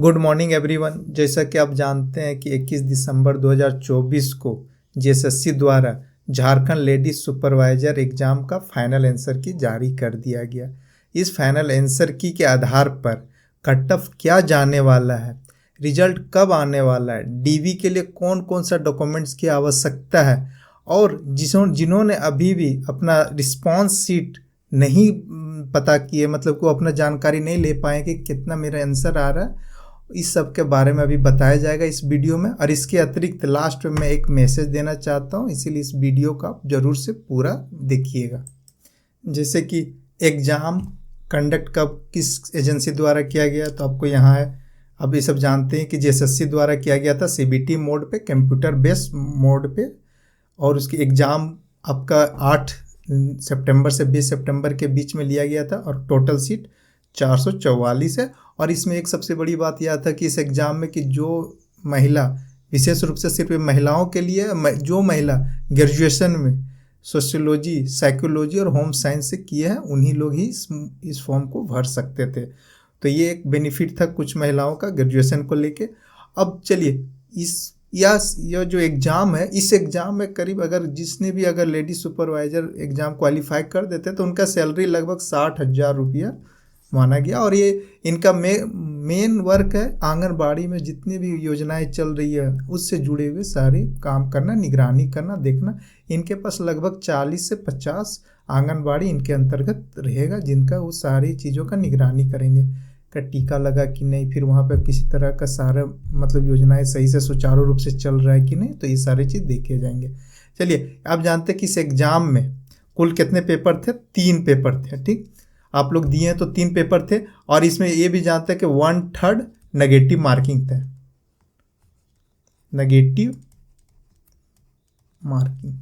Good morning everyone. जैसा कि आप जानते हैं कि 21 दिसंबर 2024 को जेएसएससी द्वारा झारखंड लेडीज सुपरवाइजर एग्ज़ाम का फाइनल आंसर की जारी कर दिया गया। इस फाइनल आंसर की के आधार पर कट ऑफ क्या जाने वाला है, रिजल्ट कब आने वाला है, डीवी के लिए कौन कौन सा डॉक्यूमेंट्स की आवश्यकता है और जिन्होंने अभी भी अपना रिस्पॉन्स शीट नहीं पता किए, मतलब को अपना जानकारी नहीं ले पाए कि कितना मेरा आंसर आ रहा है, इस सब के बारे में अभी बताया जाएगा इस वीडियो में। और इसके अतिरिक्त लास्ट में मैं एक मैसेज देना चाहता हूँ, इसीलिए इस वीडियो का आप जरूर से पूरा देखिएगा। जैसे कि एग्ज़ाम कंडक्ट कब किस एजेंसी द्वारा किया गया, तो आपको यहाँ है। अब ये सब जानते हैं कि जेएसएससी द्वारा किया गया था सीबीटी मोड पे, कंप्यूटर बेस्ड मोड पे, और उसकी एग्ज़ाम आपका 8 सितंबर से 20 सितंबर के बीच में लिया गया था और टोटल सीट 444 है। और इसमें एक सबसे बड़ी बात यह था कि इस एग्ज़ाम में कि जो महिला, विशेष रूप से सिर्फ महिलाओं के लिए, जो महिला ग्रेजुएशन में सोशियोलॉजी, साइकोलॉजी और होम साइंस से किए हैं उन्हीं लोग ही इस फॉर्म को भर सकते थे। तो ये एक बेनिफिट था कुछ महिलाओं का ग्रेजुएशन को लेके। अब चलिए यह जो एग्ज़ाम है, इस एग्ज़ाम में करीब अगर लेडी सुपरवाइजर एग्ज़ाम क्वालिफाई कर देते तो उनका सैलरी लगभग 60,000 रुपया माना गया। और ये इनका मेन वर्क है आंगनबाड़ी में जितनी भी योजनाएं चल रही है उससे जुड़े हुए सारे काम करना, निगरानी करना, देखना। इनके पास लगभग 40 से 50 आंगनबाड़ी इनके अंतर्गत रहेगा जिनका वो सारी चीज़ों का निगरानी करेंगे, का टीका लगा कि नहीं, फिर वहाँ पर किसी तरह का सारा मतलब योजनाएं सही से सुचारू रूप से चल रहा है कि नहीं, तो ये सारी चीज़ देखे जाएंगे। चलिए, आप जानते हैं कि इस एग्ज़ाम में कुल कितने पेपर थे? 3 पेपर थे। ठीक, आप लोग दिए हैं तो 3 पेपर थे। और इसमें ये भी जानते हैं कि 1/3 नेगेटिव मार्किंग थे, नेगेटिव मार्किंग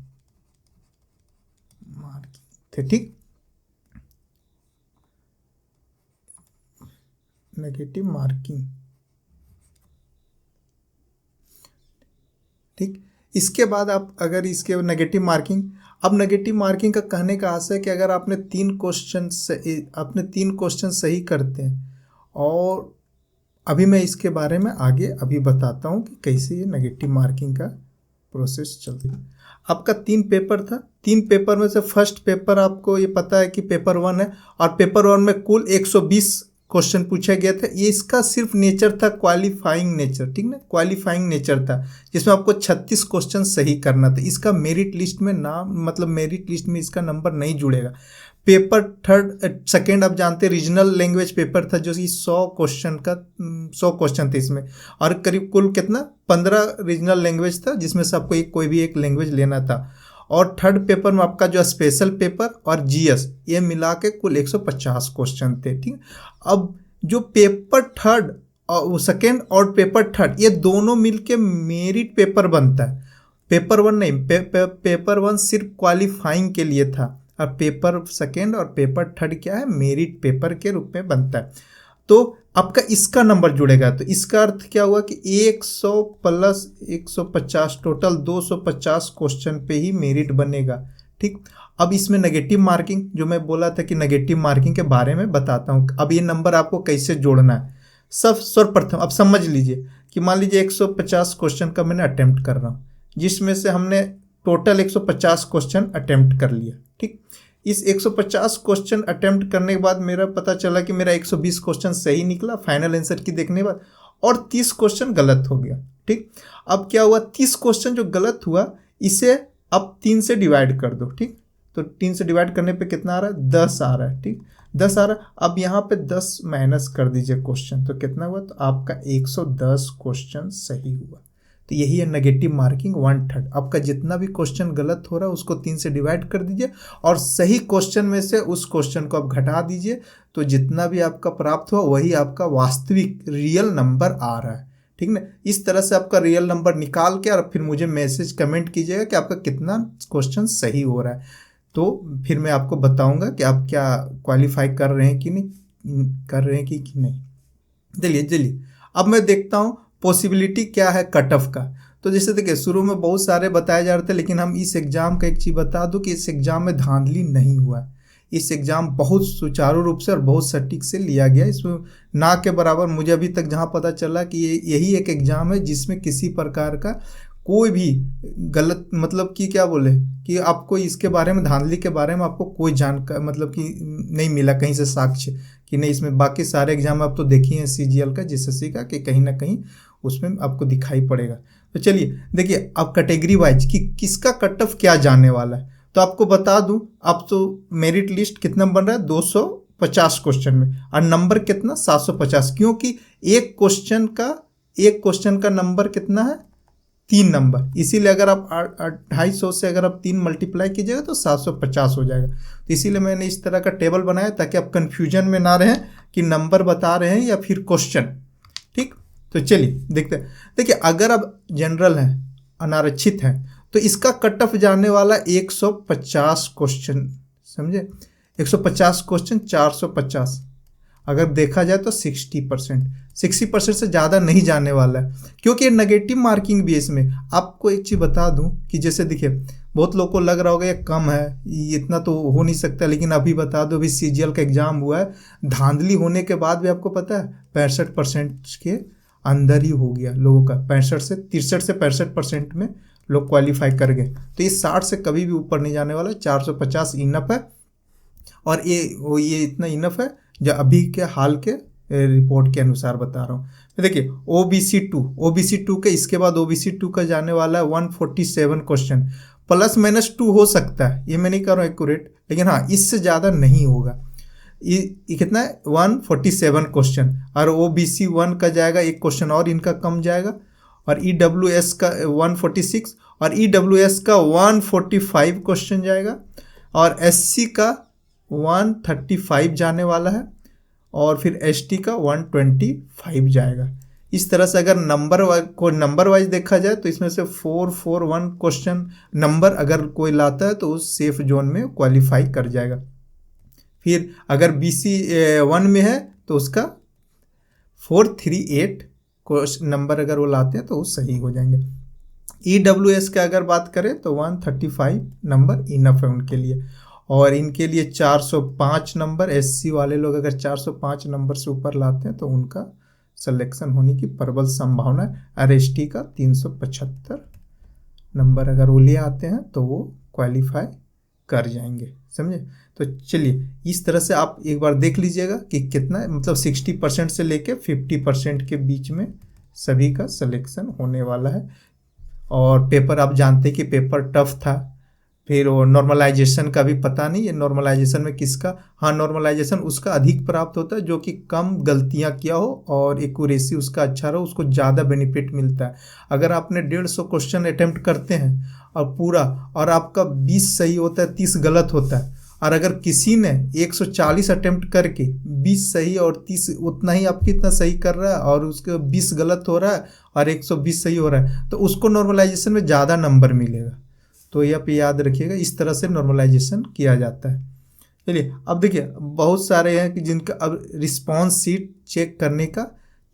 थे। ठीक, नेगेटिव मार्किंग। ठीक, इसके बाद आप अगर इसके नेगेटिव मार्किंग का कहने का आशय है कि अगर आपने 3 क्वेश्चन सही करते हैं, और अभी मैं इसके बारे में आगे अभी बताता हूँ कि कैसे ये नेगेटिव मार्किंग का प्रोसेस चलता है। आपका 3 पेपर था। 3 पेपर में से फर्स्ट पेपर आपको ये पता है कि पेपर 1 है, और पेपर 1 में कुल 120 क्वेश्चन पूछा गया था। ये इसका सिर्फ नेचर था क्वालिफाइंग नेचर, ठीक ना, क्वालिफाइंग नेचर था, जिसमें आपको 36 क्वेश्चन सही करना था। इसका मेरिट लिस्ट में मेरिट लिस्ट में इसका नंबर नहीं जुड़ेगा। पेपर सेकेंड आप जानते हैं रीजनल लैंग्वेज पेपर था, जो कि 100 क्वेश्चन थे इसमें, और करीब कुल कितना 15 रीजनल लैंग्वेज था, जिसमें से आपको कोई भी एक लैंग्वेज लेना था। और थर्ड पेपर में आपका जो स्पेशल पेपर और जीएस, ये मिला के कुल 150 क्वेश्चन थे। ठीक, अब जो पेपर थर्ड और सेकेंड और पेपर थर्ड, ये दोनों मिलके मेरिट पेपर बनता है। पेपर 1 नहीं, पेपर 1 सिर्फ क्वालिफाइंग के लिए था, और पेपर सेकेंड और पेपर थर्ड क्या है, मेरिट पेपर के रूप में बनता है। तो आपका इसका नंबर जुड़ेगा, तो इसका अर्थ क्या हुआ कि 100 प्लस 150, टोटल 250 क्वेश्चन पे ही मेरिट बनेगा। ठीक, अब इसमें नेगेटिव मार्किंग, जो मैं बोला था कि नेगेटिव मार्किंग के बारे में बताता हूँ। अब ये नंबर आपको कैसे जोड़ना है, सर्वप्रथम अब समझ लीजिए कि मान लीजिए 150 क्वेश्चन का मैंने अटेम्प्ट कर रहा हूँ, जिसमें से हमने टोटल 150 क्वेश्चन अटेम्प्ट कर लिया। ठीक, इस 150 क्वेश्चन अटेम्प्ट करने के बाद मेरा पता चला कि मेरा 120 क्वेश्चन सही निकला फाइनल आंसर की देखने के बाद, और 30 क्वेश्चन गलत हो गया। ठीक, अब क्या हुआ, 30 क्वेश्चन जो गलत हुआ इसे अब 3 से डिवाइड कर दो। ठीक, तो 3 से डिवाइड करने पे कितना आ रहा है, 10 आ रहा है। ठीक, 10 आ रहा है। अब यहाँ पे 10 माइनस कर दीजिए क्वेश्चन, तो कितना हुआ, तो आपका 110 क्वेश्चन सही हुआ। तो यही है नेगेटिव मार्किंग 1/3। आपका जितना भी क्वेश्चन गलत हो रहा है उसको 3 से डिवाइड कर दीजिए, और सही क्वेश्चन में से उस क्वेश्चन को आप घटा दीजिए, तो जितना भी आपका प्राप्त हुआ वही आपका वास्तविक रियल नंबर आ रहा है। ठीक ना, इस तरह से आपका रियल नंबर निकाल के और फिर मुझे मैसेज कमेंट कीजिएगा कि आपका कितना क्वेश्चन सही हो रहा है, तो फिर मैं आपको बताऊंगा कि आप क्या क्वालिफाई कर रहे हैं कि नहीं। चलिए अब मैं देखता हूँ पॉसिबिलिटी क्या है कट ऑफ का। तो जैसे देखिए, शुरू में बहुत सारे बताए जा रहे थे, लेकिन हम इस एग्ज़ाम का एक चीज़ बता दूं कि इस एग्ज़ाम में धांधली नहीं हुआ है। इस एग्ज़ाम बहुत सुचारू रूप से और बहुत सटीक से लिया गया। इसमें ना के बराबर मुझे अभी तक जहाँ पता चला कि यही एक एग्ज़ाम है जिसमें किसी प्रकार का कोई भी गलत, मतलब कि क्या बोले कि आपको इसके बारे में, धांधली के बारे में आपको कोई जानकारी, मतलब कि नहीं मिला कहीं से साक्ष्य कि नहीं इसमें। बाकी सारे एग्जाम आप तो देखिए हैं CGL का, JSSC का, कि कहीं ना कहीं उसमें आपको दिखाई पड़ेगा। तो चलिए देखिए अब कैटेगरी वाइज कि किसका कट ऑफ क्या जाने वाला है। तो आपको बता दूं, अब तो मेरिट लिस्ट कितना बन रहा है 250 क्वेश्चन में, और नंबर कितना 750, क्योंकि एक क्वेश्चन का नंबर कितना है 3 नंबर, इसीलिए अगर आप 250 से अगर आप 3 मल्टीप्लाई कीजिएगा तो 750 हो जाएगा। तो इसीलिए मैंने इस तरह का टेबल बनाया ताकि आप कन्फ्यूजन में ना रहें कि नंबर बता रहे हैं या फिर क्वेश्चन। ठीक, तो चलिए देखते हैं। देखिए अगर आप जनरल हैं, अनारक्षित हैं, तो इसका कट ऑफ जाने वाला 150 क्वेश्चन, समझे, 150 क्वेश्चन 450, अगर देखा जाए तो 60% से ज़्यादा नहीं जाने वाला है, क्योंकि ये नेगेटिव मार्किंग भी है इसमें। आपको एक चीज़ बता दूं कि जैसे देखिए बहुत लोग को लग रहा होगा ये कम है, ये इतना तो हो नहीं सकता, लेकिन अभी बता दो, अभी CGL का एग्ज़ाम हुआ है, धांधली होने के बाद भी आपको पता है 65% के अंदर ही हो गया लोगों का, 63 से 65% में लोग क्वालिफाई कर गए। तो ये 60 से कभी भी ऊपर नहीं जाने वाला, 450 इनफ है। और ये इतना इनफ है जो अभी के हाल के रिपोर्ट के अनुसार बता रहा हूँ। देखिए OBC2 के, इसके बाद OBC2 का जाने वाला है 147 क्वेश्चन, ±2 हो सकता है, ये मैं नहीं कर रहा हूँ एक्यूरेट, लेकिन हाँ इससे ज़्यादा नहीं होगा। ये कितना है 147 क्वेश्चन, और OBC1 का जाएगा एक क्वेश्चन और इनका कम जाएगा, और EWS का 146, और EWS का 145 क्वेश्चन जाएगा, और SC का 135 जाने वाला है, और फिर ST का 125 जाएगा। इस तरह से अगर नंबर वाइज देखा जाए तो इसमें से 441 क्वेश्चन नंबर अगर कोई लाता है तो उस सेफ जोन में क्वालिफाई कर जाएगा। फिर अगर BC1 में है तो उसका 438 नंबर अगर वो लाते हैं तो वो सही हो जाएंगे। EWS का अगर बात करें तो 135 नंबर इनफ है उनके लिए, और इनके लिए 405 नंबर, SC वाले लोग अगर 405 नंबर से ऊपर लाते हैं तो उनका सिलेक्शन होने की प्रबल संभावना है। और ST का 375 नंबर अगर वो ले आते हैं तो वो क्वालिफाई कर जाएंगे, समझे। तो चलिए इस तरह से आप एक बार देख लीजिएगा कि कितना, मतलब 60% से लेके 50% के बीच में सभी का सिलेक्शन होने वाला है। और पेपर आप जानते हैं कि पेपर टफ था। फिर वो नॉर्मलाइजेशन का भी पता नहीं है, नॉर्मलाइजेशन में किसका, हाँ नॉर्मलाइजेशन उसका अधिक प्राप्त होता है जो कि कम गलतियां किया हो और एक्यूरेसी उसका अच्छा रहो, उसको ज़्यादा बेनिफिट मिलता है। अगर आपने 150 क्वेश्चन अटेम्प्ट करते हैं और पूरा, और आपका 20 सही होता है 30 गलत होता है, और अगर किसी ने 140 अटेम्प्ट करके 20 सही और 30 उतना ही आपकी इतना सही कर रहा है और उसके 20 गलत हो रहा है और 120 सही हो रहा है, तो उसको नॉर्मलाइजेशन में ज़्यादा नंबर मिलेगा। तो ये आप याद रखिएगा, इस तरह से नॉर्मलाइजेशन किया जाता है। चलिए अब देखिए बहुत सारे हैं कि जिनका अब रिस्पॉन्स शीट चेक करने का,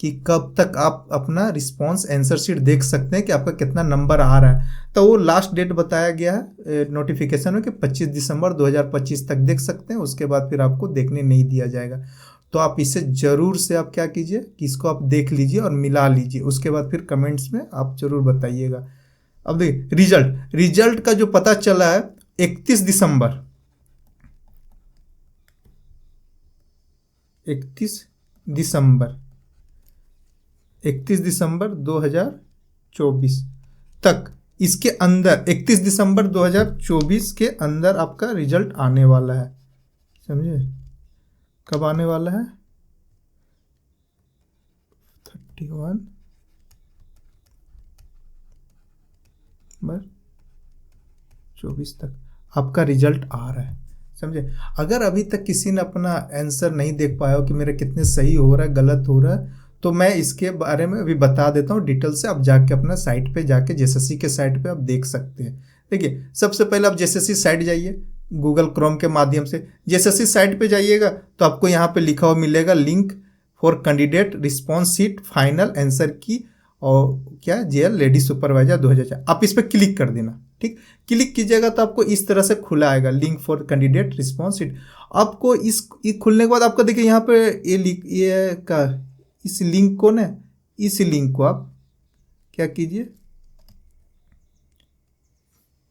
कि कब तक आप अपना रिस्पॉन्स आंसर शीट देख सकते हैं कि आपका कितना नंबर आ रहा है। तो वो लास्ट डेट बताया गया है नोटिफिकेशन में कि 25 दिसंबर 2025 तक देख सकते हैं, उसके बाद फिर आपको देखने नहीं दिया जाएगा। तो आप इसे ज़रूर से आप क्या कीजिए कि इसको आप देख लीजिए और मिला लीजिए, उसके बाद फिर कमेंट्स में आप ज़रूर बताइएगा। अब देखिए रिजल्ट का जो पता चला है 31 दिसंबर 2024 तक, इसके अंदर 31 दिसंबर 2024 के अंदर आपका रिजल्ट आने वाला है, समझे। कब आने वाला है 31/24 तक आपका रिजल्ट आ रहा है, समझे। अगर अभी तक किसी ने अपना आंसर नहीं देख पाया हो कि मेरा कितने सही हो रहा है गलत हो रहा है, तो मैं इसके बारे में अभी बता देता हूँ डिटेल से। आप जाके अपना साइट पे जाके JSSC के साइट पे आप देख सकते हैं। देखिए सबसे पहले आप JSSC साइट जाइए, गूगल क्रोम के माध्यम से JSSC साइट पे जाइएगा तो आपको यहाँ पे लिखा हुआ मिलेगा link for candidate response sheet final answer की, और क्या जेएल लेडी सुपरवाइजर 2004, आप इस पर क्लिक कर देना। ठीक, क्लिक कीजिएगा तो आपको इस तरह से खुला आएगा, link for candidate response sheet. आपको इस खुलने के बाद आपको देखिए यहाँ पे ये का इस लिंक को ना, इस लिंक को आप क्या कीजिए,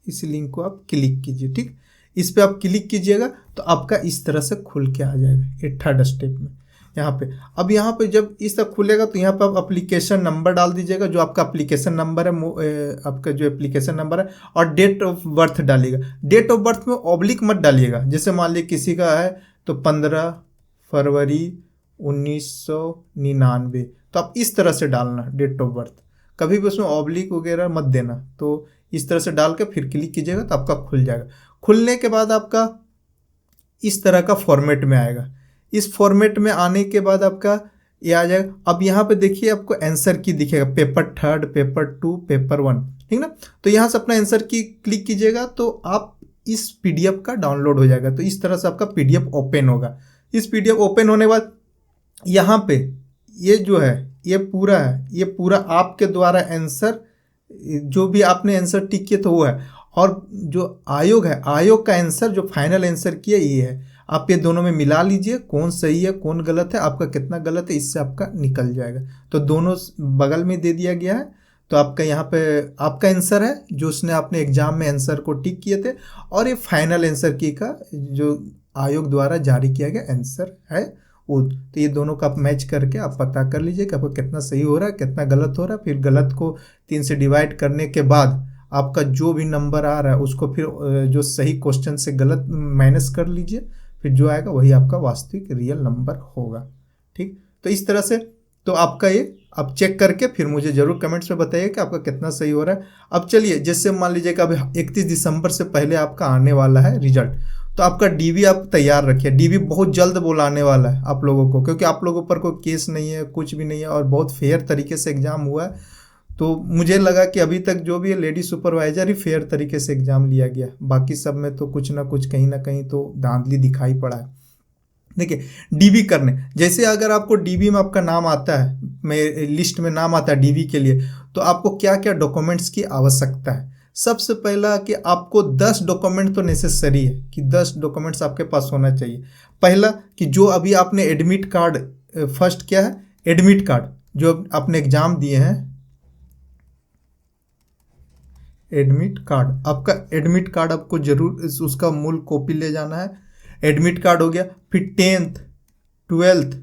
इस लिंक को आप क्लिक कीजिए। ठीक, इस पे आप क्लिक कीजिएगा तो आपका इस तरह से खुल के आ जाएगा, ये थर्ड स्टेप में यहाँ पे। अब यहाँ पे जब इस तरह खुलेगा तो यहाँ पे आप एप्लीकेशन नंबर डाल दीजिएगा, जो आपका एप्लीकेशन नंबर है, आपका जो एप्लीकेशन नंबर है, और डेट ऑफ बर्थ डालिएगा। डेट ऑफ बर्थ में ऑब्लिक मत डालिएगा, जैसे मान लीजिए किसी का है तो 15 फरवरी 1999, तो आप इस तरह से डालना डेट ऑफ बर्थ, कभी भी उसमें ऑब्लिक वगैरह मत देना। तो इस तरह से डाल के फिर क्लिक कीजिएगा तो आपका खुल जाएगा। खुलने के बाद आपका इस तरह का फॉर्मेट में आएगा। इस फॉर्मेट में आने के बाद आपका ये आ जाएगा। अब यहाँ पे देखिए आपको आंसर की दिखेगा, पेपर 3, पेपर 2, पेपर 1, ठीक ना। तो यहाँ से अपना आंसर की क्लिक कीजिएगा तो आप इस पीडीएफ का डाउनलोड हो जाएगा। तो इस तरह से आपका पीडीएफ ओपन होगा। इस पीडीएफ ओपन होने के बाद यहाँ पे ये जो है ये पूरा है, ये पूरा आपके द्वारा आंसर, जो भी आपने आंसर टिक किया तो वो है, और जो आयोग है, आयोग का आंसर जो फाइनल आंसर किया ये है। आप ये दोनों में मिला लीजिए, कौन सही है कौन गलत है, आपका कितना गलत है, इससे आपका निकल जाएगा। तो दोनों बगल में दे दिया गया है। तो आपका यहाँ पे आपका आंसर है जो उसने आपने एग्जाम में आंसर को टिक किए थे, और ये फाइनल आंसर की का जो आयोग द्वारा जारी किया गया आंसर है वो। तो ये दोनों का आप मैच करके आप पता कर लीजिए कि आपको कितना सही हो रहा है कितना गलत हो रहा है। फिर गलत को 3 से डिवाइड करने के बाद आपका जो भी नंबर आ रहा है उसको फिर जो सही क्वेश्चन से गलत माइनस कर लीजिए, फिर जो आएगा वही आपका वास्तविक रियल नंबर होगा। ठीक, तो इस तरह से तो आपका ये आप चेक करके फिर मुझे ज़रूर कमेंट्स में बताइए कि आपका कितना सही हो रहा है। अब चलिए, जैसे मान लीजिए कि अभी 31 दिसंबर से पहले आपका आने वाला है रिजल्ट, तो आपका डीवी आप तैयार रखिए। डीवी बहुत जल्द बुलाने वाला है आप लोगों को, क्योंकि आप लोगों पर कोई केस नहीं है, कुछ भी नहीं है, और बहुत फेयर तरीके से एग्ज़ाम हुआ है। तो मुझे लगा कि अभी तक जो भी है लेडी सुपरवाइजर ही फेयर तरीके से एग्ज़ाम लिया गया, बाकी सब में तो कुछ ना कुछ कहीं ना कहीं तो धांधली दिखाई पड़ा है। देखिए, डीबी करने, जैसे अगर आपको डीबी में आपका नाम आता है, मैं लिस्ट में नाम आता है डीबी के लिए, तो आपको क्या क्या डॉक्यूमेंट्स की आवश्यकता है। सबसे पहला कि आपको 10 डॉक्यूमेंट तो नेसेसरी है कि 10 डॉक्यूमेंट्स आपके पास होना चाहिए। पहला कि जो अभी आपने एडमिट कार्ड, फर्स्ट क्या है, एडमिट कार्ड जो आपने एग्ज़ाम दिए हैं, एडमिट कार्ड, आपका एडमिट कार्ड आपको जरूर उसका मूल कॉपी ले जाना है। एडमिट कार्ड हो गया, फिर 10th 12th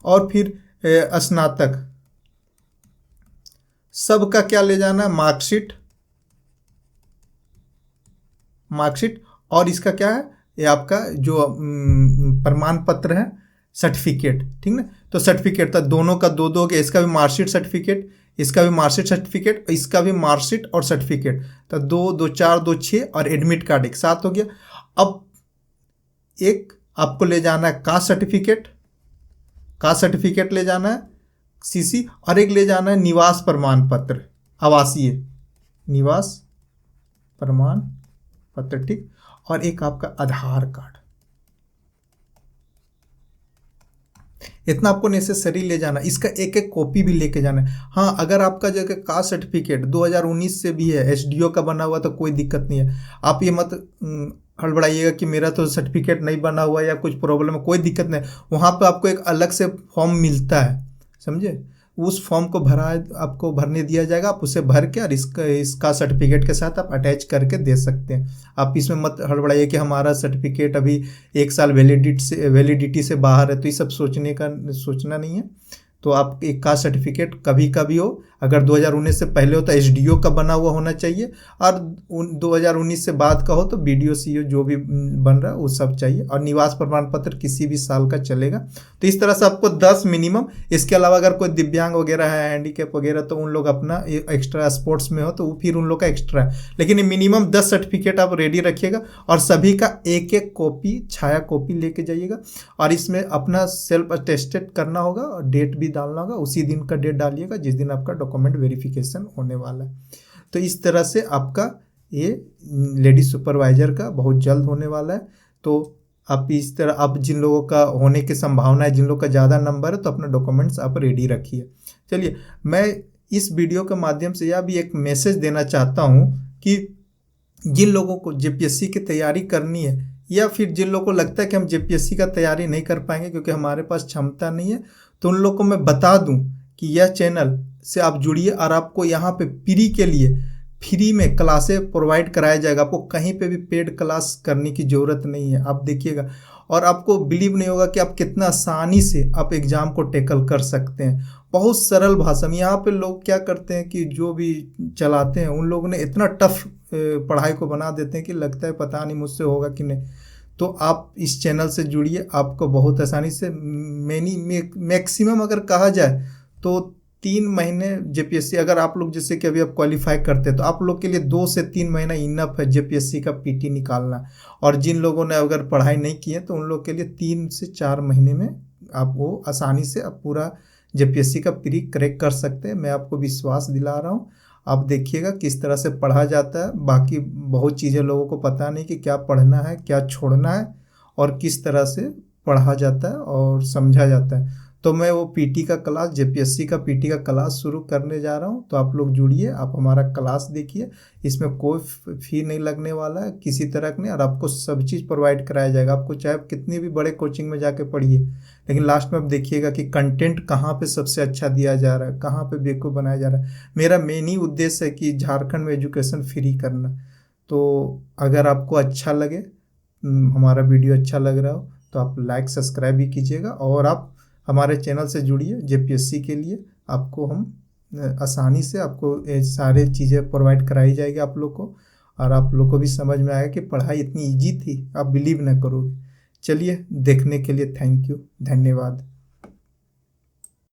और फिर स्नातक, सबका क्या ले जाना है, मार्कशीट, और इसका क्या है, ये आपका जो प्रमाण पत्र है, सर्टिफिकेट, ठीक ना। तो सर्टिफिकेट था दोनों का 2-2 हो गया, इसका भी मार्कशीट सर्टिफिकेट, इसका भी मार्कशीट सर्टिफिकेट, इसका भी मार्कशीट और सर्टिफिकेट, तो 2 2 4 2 6 और एडमिट कार्ड एक साथ हो गया। अब एक आपको ले जाना है कास्ट सर्टिफिकेट ले जाना है सीसी, और एक ले जाना है निवास प्रमाण पत्र, आवासीय निवास प्रमाण पत्र, ठीक, और एक आपका आधार कार्ड। इतना आपको नेसेसरी ले जाना, इसका एक एक कॉपी भी लेके जाना है। हाँ, अगर आपका जगह कास्ट सर्टिफिकेट 2019 से भी है, एसडीओ का बना हुआ, तो कोई दिक्कत नहीं है। आप ये मत हड़बड़ाइएगा कि मेरा तो सर्टिफिकेट नहीं बना हुआ या कुछ प्रॉब्लम है, कोई दिक्कत नहीं। वहाँ पे आपको एक अलग से फॉर्म मिलता है, समझे, उस फॉर्म को आपको भरने दिया जाएगा, आप उसे भर के और इसका सर्टिफिकेट के साथ आप अटैच करके दे सकते हैं। आप इसमें मत हड़बड़ाइए कि हमारा सर्टिफिकेट अभी 1 साल वैलिडिटी से बाहर है, तो ये सब सोचना नहीं है। तो आप एक कास्ट सर्टिफिकेट कभी कभी हो, अगर 2019 से पहले हो तो एसडीओ का बना हुआ होना चाहिए, और 2019 से बाद का हो तो बीडीओ सीओ जो भी बन रहा है वो सब चाहिए, और निवास प्रमाण पत्र किसी भी साल का चलेगा। तो इस तरह से आपको 10 मिनिमम, इसके अलावा अगर कोई दिव्यांग वगैरह है, हैंडीकैप वगैरह, तो उन लोग अपना एक्स्ट्रा स्पोर्ट्स में हो तो वो फिर उन लोग का एक्स्ट्रा है, लेकिन मिनिमम 10 सर्टिफिकेट आप रेडी रखिएगा, और सभी का एक एक कॉपी, छाया कॉपी लेके जाइएगा, और इसमें अपना सेल्फ अटेस्टेड करना होगा, और डेट भी डालना होगा, उसी दिन का डेट डालिएगा जिस दिन आपका डॉक्यूमेंट वेरिफिकेशन होने वाला है। तो इस तरह से आपका ये लेडी सुपरवाइजर का बहुत जल्द होने वाला है। तो आप इस तरह, आप जिन लोगों का होने की संभावना है, जिन लोगों का ज़्यादा नंबर है, तो अपना डॉक्यूमेंट्स आप रेडी रखिए। चलिए, मैं इस वीडियो के माध्यम से यह भी एक मैसेज देना चाहता हूँ कि जिन लोगों को जेपीएससी की तैयारी करनी है या फिर जिन लोगों को लगता है कि हम जेपीएससी का तैयारी नहीं कर पाएंगे क्योंकि हमारे पास क्षमता नहीं है, तो उन लोगों को मैं बता दूं कि यह चैनल से आप जुड़िए और आपको यहाँ पे फ्री में क्लासें प्रोवाइड कराया जाएगा। आपको कहीं पे भी पेड क्लास करने की ज़रूरत नहीं है। आप देखिएगा और आपको बिलीव नहीं होगा कि आप कितना आसानी से आप एग्ज़ाम को टैकल कर सकते हैं। बहुत सरल भाषा में यहाँ पे लोग क्या करते हैं कि जो भी चलाते हैं उन लोगों ने इतना टफ पढ़ाई को बना देते हैं कि लगता है पता नहीं मुझसे होगा कि नहीं। तो आप इस चैनल से जुड़िए, आपको बहुत आसानी से मैक्सिमम अगर कहा जाए तो 3 महीने जेपीएससी, अगर आप लोग जैसे कि अभी आप क्वालिफाई करते हैं तो आप लोग के लिए 2 से 3 महीना इनफ है जेपीएससी का पीटी निकालना। और जिन लोगों ने अगर पढ़ाई नहीं की है तो उन लोग के लिए 3 से 4 महीने में आप वो आसानी से आप पूरा जेपीएससी का प्री क्रैक कर सकते हैं। मैं आपको विश्वास दिला रहा हूँ। आप देखिएगा किस तरह से पढ़ा जाता है। बाकी बहुत चीज़ें लोगों को पता नहीं कि क्या पढ़ना है, क्या छोड़ना है और किस तरह से पढ़ा जाता है और समझा जाता है। तो मैं वो पीटी का क्लास, जेपीएससी का पीटी का क्लास शुरू करने जा रहा हूँ। तो आप लोग जुड़िए, आप हमारा क्लास देखिए। इसमें कोई फी नहीं लगने वाला है किसी तरह का नहीं, और आपको सब चीज़ प्रोवाइड कराया जाएगा। आपको चाहे आप कितनी भी बड़े कोचिंग में जाके पढ़िए, लेकिन लास्ट में आप देखिएगा कि कंटेंट कहाँ पे सबसे अच्छा दिया जा रहा है, कहाँ पे बेवकूफ़ बनाया जा रहा है। मेरा मेन ही उद्देश्य है कि झारखंड में एजुकेशन फ्री करना। तो अगर आपको अच्छा लगे, हमारा वीडियो अच्छा लग रहा हो तो आप लाइक सब्सक्राइब भी कीजिएगा और आप हमारे चैनल से जुड़िए। जेपीएससी के लिए आपको हम आसानी से आपको सारे चीज़ें प्रोवाइड कराई जाएगी आप लोग को, और आप लोग को भी समझ में आएगा कि पढ़ाई इतनी इजी थी, आप बिलीव ना करोगे। चलिए, देखने के लिए थैंक यू, धन्यवाद।